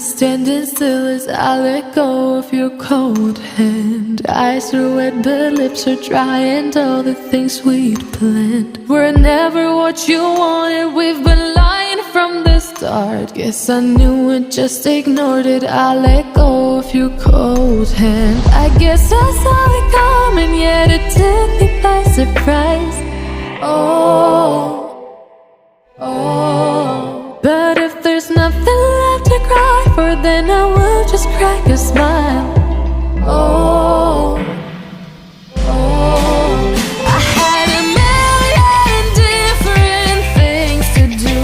standing still as I let go of your cold hand. Eyes are wet but lips are dry, and all the things we'd planned were never what you wanted. We've been lying from the start. Guess I knew it, just ignored it. I let go of your cold hand. I guess I saw it coming, yet it took me by surprise. But if there's nothing left to cry for, then I will just crack a smile. I had a million different things to do,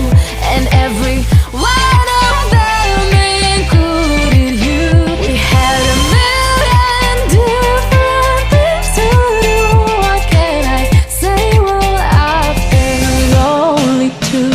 and every one of them included you. We had a million different things to do. What can I say? Well, I've been lonely too.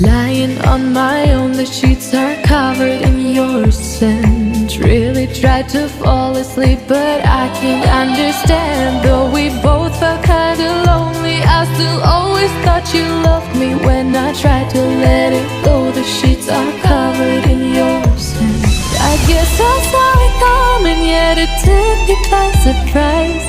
Lying on my own, the sheets are covered in your scent. Really tried to fall asleep, but I can't understand. Though we both felt kinda lonely, I still always thought you loved me. When I tried to let it go, the sheets are covered in your scent. I guess I saw it coming, yet it took me by surprise.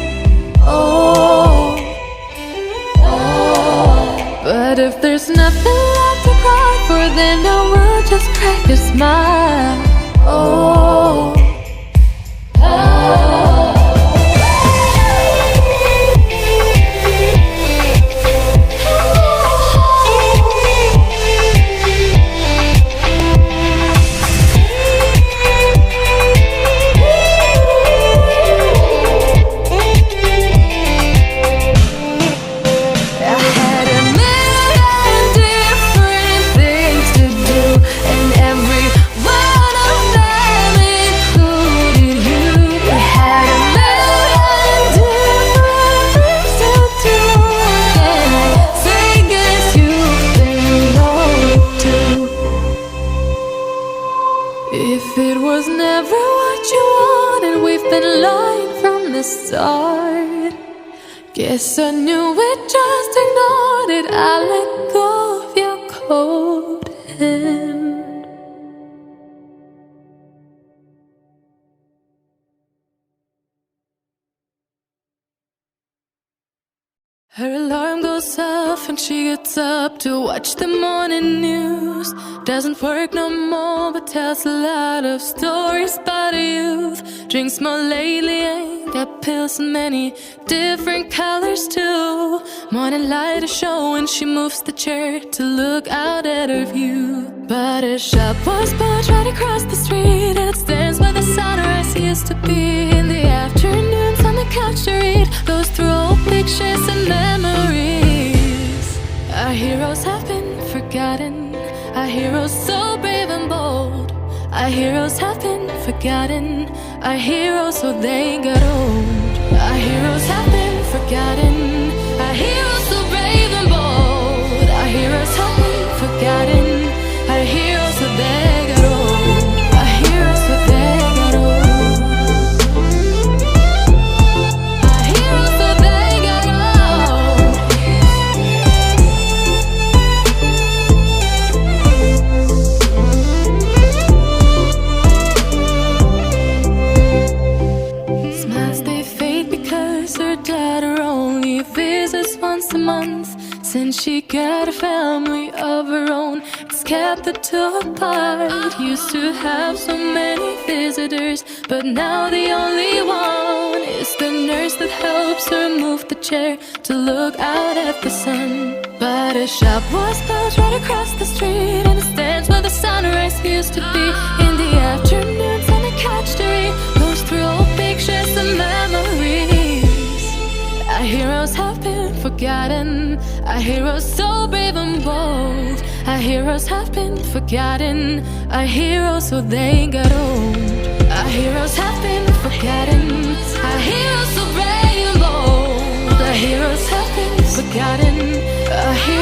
But if there's nothing left to cry for, then I will just crack a smile. If it was never what you wanted, we've been lying from the start. Guess I knew it, just ignored it. I let go of your cold hand. Her alarm goes off and she gets up to watch the morning news. Doesn't work no more, but tells a lot of stories about her youth. Drinks more lately, ain't got pills in many different colors too. Morning light is showing, she moves the chair to look out at her view. But her shop was built right across the street, and it stands where the sunrise used to be. In the afternoons on the couch to read, goes through old pictures and memories. Our heroes have been forgotten, our heroes so brave and bold. Our heroes have been forgotten, our heroes so they got old. Our heroes have been forgotten, our heroes so brave and bold. Our heroes have been forgotten, our heroes so they got old. Our heroes so they got old. Our heroes so they got old. Smiles they fade because her daughter only visits once a month. Since she got a family of her own, it's kept the two apart. Used to have so many visitors, but now the only one is the nurse that helps her move the chair to look out at the sun. But her shop was built right across the street, and it stands where the sunrise used to be. In the afternoons on the couch to read, goes through old pictures and memories. Our heroes have been forgotten, our heroes so brave and bold. Our heroes have been forgotten, our heroes so they got old. Our heroes have been forgotten, our heroes so brave and bold. Our heroes have been forgotten, our heroes